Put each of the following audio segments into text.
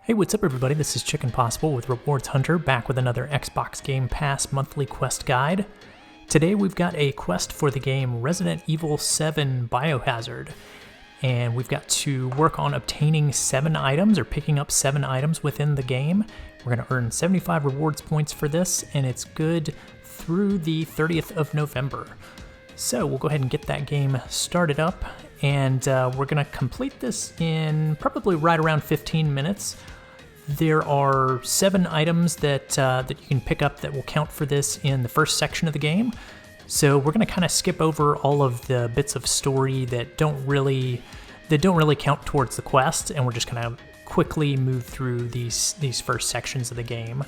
Hey, what's up everybody? This is Chicken Possible with Rewards Hunter, back with another Xbox Game Pass monthly quest guide. Today we've got a quest for the game Resident Evil 7 Biohazard, and we've got to work on obtaining 7 items, or picking up 7 items within the game. We're going to earn 75 rewards points for this, and it's good through the 30th of November. So we'll go ahead and get that game started up, and we're going to complete this in probably right around 15 minutes. There are 7 items that you can pick up that will count for this in the first section of the game. So we're going to kind of skip over all of the bits of story that don't really count towards the quest, and we're just going to quickly move through these first sections of the game.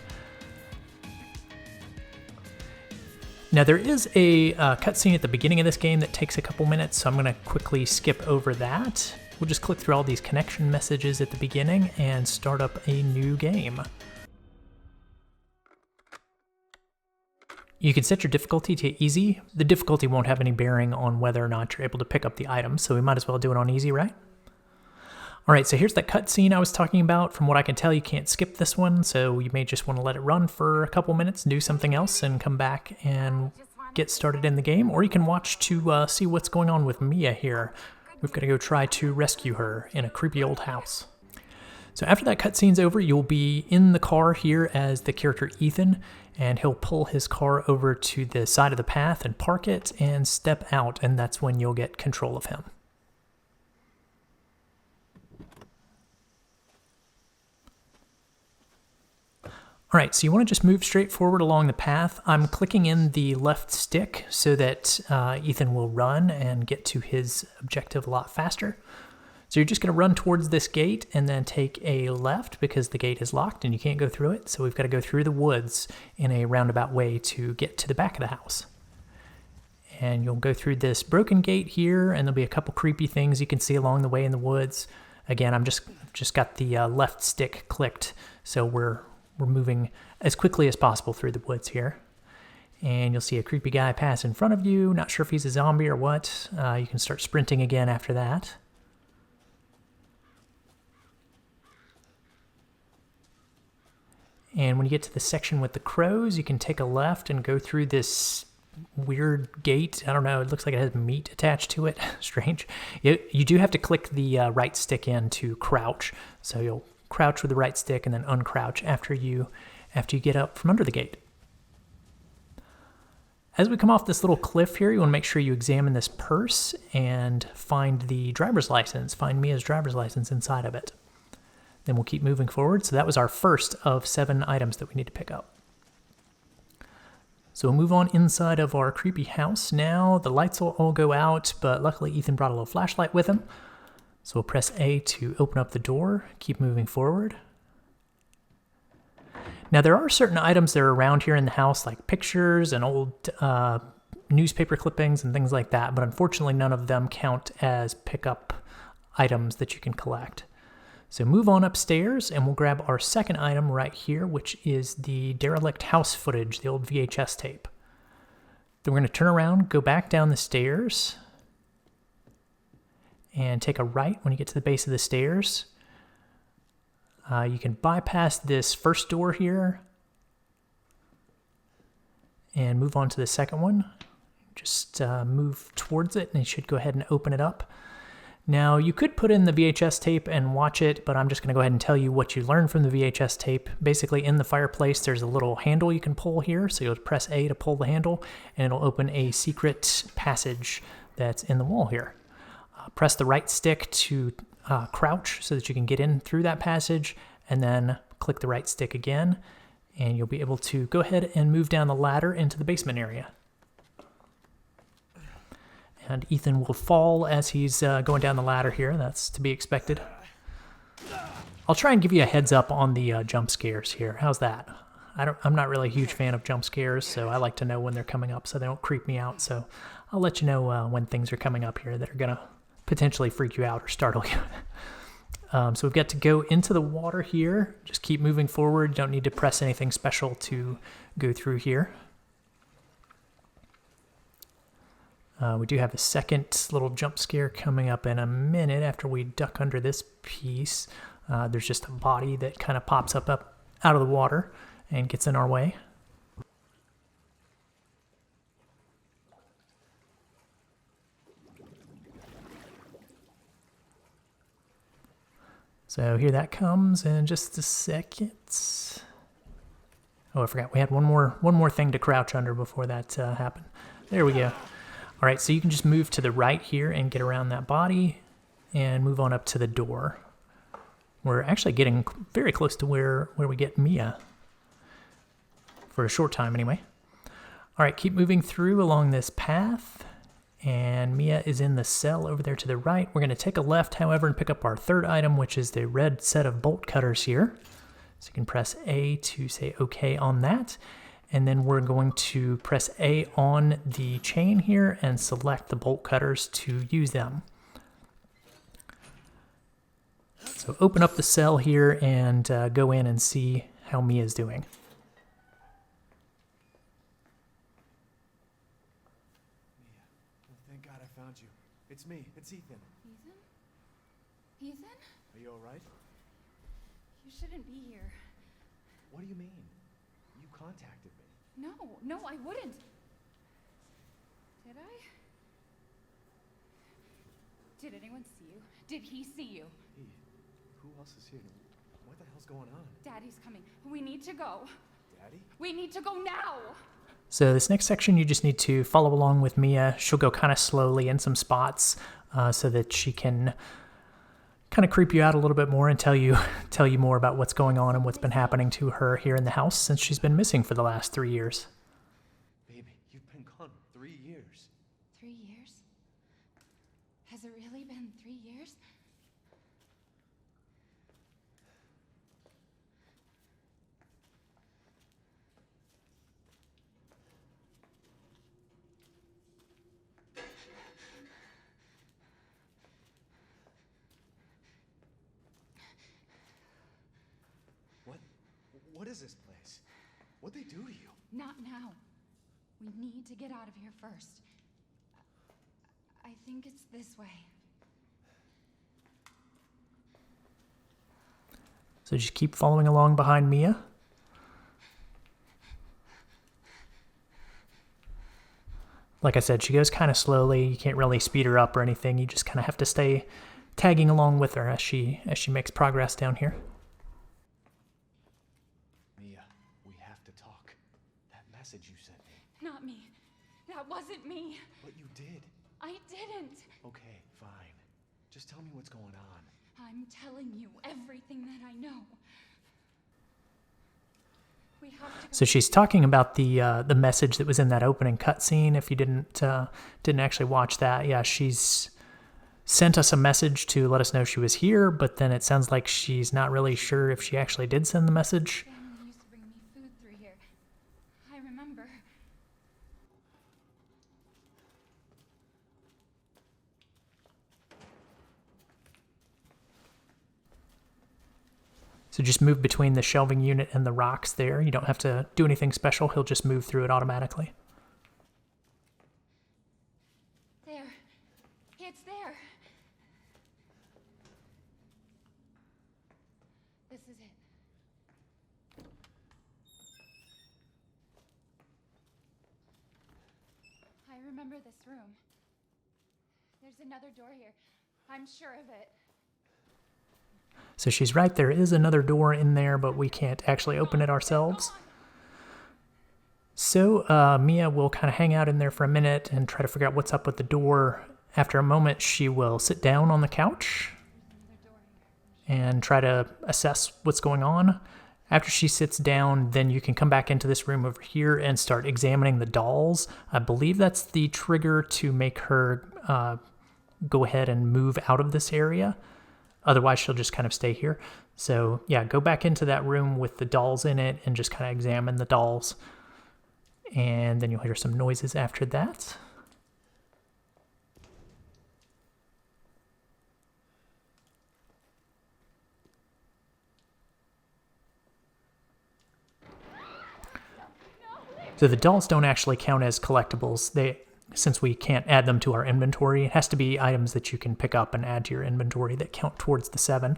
Now there is a cutscene at the beginning of this game that takes a couple minutes, so I'm going to quickly skip over that. We'll just click through all these connection messages at the beginning and start up a new game. You can set your difficulty to easy. The difficulty won't have any bearing on whether or not you're able to pick up the items, so we might as well do it on easy, right? Alright, so here's that cutscene I was talking about. From what I can tell, you can't skip this one, so you may just want to let it run for a couple minutes, do something else, and come back and get started in the game. Or you can watch to see what's going on with Mia here. We've got to go try to rescue her in a creepy old house. So after that cutscene's over, you'll be in the car here as the character Ethan, and he'll pull his car over to the side of the path and park it and step out, and that's when you'll get control of him. Alright, so you want to just move straight forward along the path. I'm clicking in the left stick so that Ethan will run and get to his objective a lot faster. So you're just going to run towards this gate and then take a left because the gate is locked and you can't go through it. So we've got to go through the woods in a roundabout way to get to the back of the house. And you'll go through this broken gate here, and there'll be a couple creepy things you can see along the way in the woods. Again, I'm just got the left stick clicked, so we're moving as quickly as possible through the woods here. And you'll see a creepy guy pass in front of you. Not sure if he's a zombie or what. You can start sprinting again after that. And when you get to the section with the crows, you can take a left and go through this weird gate. I don't know, it looks like it has meat attached to it. Strange. You do have to click the right stick in to crouch. So you'll crouch with the right stick and then uncrouch after you get up from under the gate. As we come off this little cliff here, you want to make sure you examine this purse and find the driver's license. Find Mia's driver's license inside of it. Then we'll keep moving forward. So that was our first of 7 items that we need to pick up. So we'll move on inside of our creepy house now. The lights will all go out, but luckily Ethan brought a little flashlight with him. So we'll press A to open up the door, keep moving forward. Now there are certain items that are around here in the house, like pictures and old newspaper clippings and things like that, but unfortunately none of them count as pickup items that you can collect. So move on upstairs and we'll grab our second item right here, which is the derelict house footage, the old VHS tape. Then we're going to turn around, go back down the stairs, and take a right when you get to the base of the stairs. You can bypass this first door here and move on to the second one. Just move towards it and it should go ahead and open it up. Now you could put in the VHS tape and watch it, but I'm just going to go ahead and tell you what you learned from the VHS tape. Basically in the fireplace there's a little handle you can pull here, so you'll press A to pull the handle and it'll open a secret passage that's in the wall here. Press the right stick to crouch so that you can get in through that passage, and then click the right stick again, and you'll be able to go ahead and move down the ladder into the basement area. And Ethan will fall as he's going down the ladder here. That's to be expected. I'll try and give you a heads up on the jump scares here. How's that? I'm not really a huge fan of jump scares, so I like to know when they're coming up so they don't creep me out. So I'll let you know when things are coming up here that are going to potentially freak you out or startle you. So we've got to go into the water here. Just keep moving forward. You don't need to press anything special to go through here. We do have a second little jump scare coming up in a minute after we duck under this piece. There's just a body that kind of pops up out of the water and gets in our way. So here that comes in just a second. Oh, I forgot we had one more thing to crouch under before that happened. There we go. All right, so you can just move to the right here and get around that body and move on up to the door. We're actually getting very close to where we get Mia. For a short time anyway. All right, keep moving through along this path. And Mia is in the cell over there to the right. We're going to take a left, however, and pick up our third item, which is the red set of bolt cutters here. So you can press A to say OK on that. And then we're going to press A on the chain here and select the bolt cutters to use them. So open up the cell here and go in and see how Mia's doing. It's me. It's Ethan. Ethan? Ethan? Are you all right? You shouldn't be here. What do you mean? You contacted me. No, I wouldn't. Did I? Did anyone see you? Did he see you? Who else is here? What the hell's going on? Daddy's coming. We need to go. Daddy? We need to go now! So this next section, you just need to follow along with Mia. She'll go kind of slowly in some spots so that she can kind of creep you out a little bit more and tell you more about what's going on and what's been happening to her here in the house since she's been missing for the last 3 years. Baby, you've been gone 3 years. 3 years? Has it really been 3 years? What is this place? What'd they do to you? Not now. We need to get out of here first. I think it's this way. So just keep following along behind Mia. Like I said, she goes kind of slowly. You can't really speed her up or anything. You just kind of have to stay tagging along with her as she makes progress down here. Mia, we have to talk. That message you sent me. Not me. That wasn't me. But you did. I didn't. Okay, fine. Just tell me what's going on. I'm telling you everything that I know. We have to go. So she's talking about the message that was in that opening cutscene. If you didn't actually watch that, yeah, she's sent us a message to let us know she was here, but then it sounds like she's not really sure if she actually did send the message. Family used to bring me food through here. I remember. So just move between the shelving unit and the rocks there. You don't have to do anything special. He'll just move through it automatically. There. It's there. This is it. I remember this room. There's another door here. I'm sure of it. So she's right, there is another door in there, but we can't actually open it ourselves. So Mia will kind of hang out in there for a minute and try to figure out what's up with the door. After a moment, she will sit down on the couch and try to assess what's going on. After she sits down, then you can come back into this room over here and start examining the dolls. I believe that's the trigger to make her go ahead and move out of this area. Otherwise, she'll just kind of stay here. So yeah, go back into that room with the dolls in it and just kind of examine the dolls. And then you'll hear some noises after that. So the dolls don't actually count as collectibles. Since we can't add them to our inventory, it has to be items that you can pick up and add to your inventory that count towards the 7.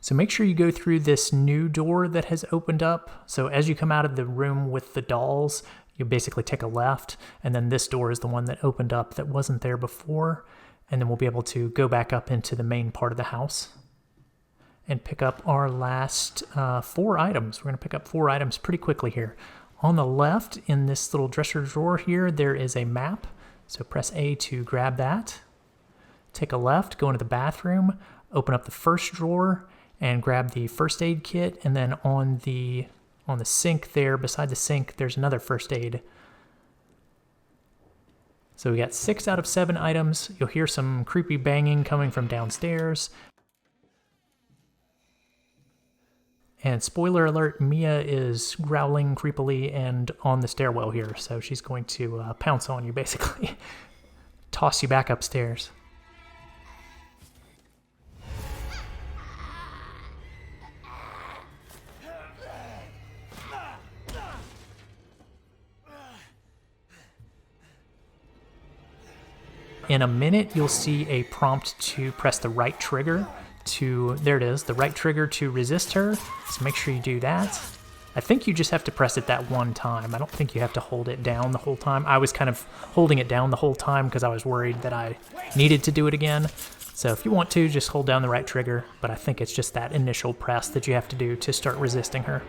So make sure you go through this new door that has opened up. So as you come out of the room with the dolls, you basically take a left, and then this door is the one that opened up that wasn't there before. And then we'll be able to go back up into the main part of the house and pick up our last 4 items. We're going to pick up 4 items pretty quickly here. On the left, in this little dresser drawer here, there is a map. So press A to grab that. Take a left, go into the bathroom, open up the first drawer, and grab the first aid kit. And then on the sink there, beside the sink, there's another first aid. So we got 6 out of 7 items. You'll hear some creepy banging coming from downstairs. And spoiler alert, Mia is growling creepily and on the stairwell here. So she's going to pounce on you, basically. Toss you back upstairs. In a minute, you'll see a prompt to press the right trigger to, there it is, the right trigger to resist her. So make sure you do that. I think you just have to press it that one time. I don't think you have to hold it down the whole time. I was kind of holding it down the whole time because I was worried that I needed to do it again. So if you want to, just hold down the right trigger, but I think it's just that initial press that you have to do to start resisting her.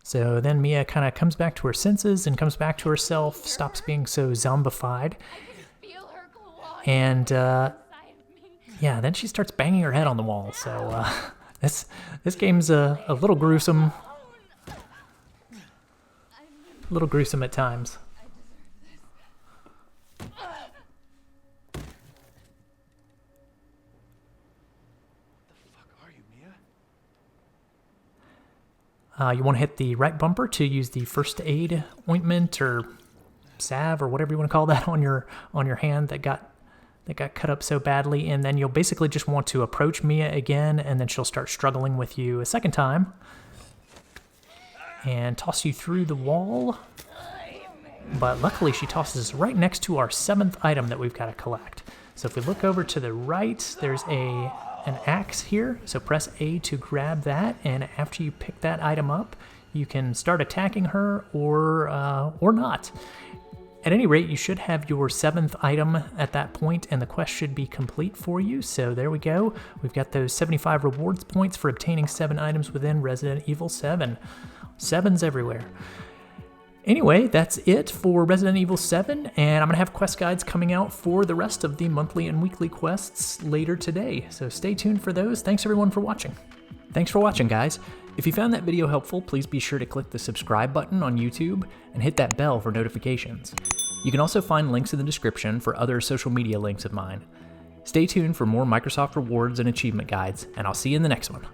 So then Mia kind of comes back to her senses and comes back to herself, stops being so zombified. And yeah, then she starts banging her head on the wall. So this game's a little gruesome. A little gruesome at times. You want to hit the right bumper to use the first aid ointment or salve or whatever you want to call that on your hand that got cut up so badly, and then you'll basically just want to approach Mia again, and then she'll start struggling with you a second time and toss you through the wall. But luckily she tosses us right next to our 7th item that we've got to collect. So if we look over to the right, there's an axe here, so press A to grab that, and after you pick that item up, you can start attacking her or not. At any rate, you should have your 7th item at that point, and the quest should be complete for you. So there we go. We've got those 75 rewards points for obtaining 7 items within Resident Evil 7. 7's everywhere. Anyway, that's it for Resident Evil 7, and I'm going to have quest guides coming out for the rest of the monthly and weekly quests later today, so stay tuned for those. Thanks everyone for watching. Thanks for watching, guys. If you found that video helpful, please be sure to click the subscribe button on YouTube and hit that bell for notifications. You can also find links in the description for other social media links of mine. Stay tuned for more Microsoft rewards and achievement guides, and I'll see you in the next one.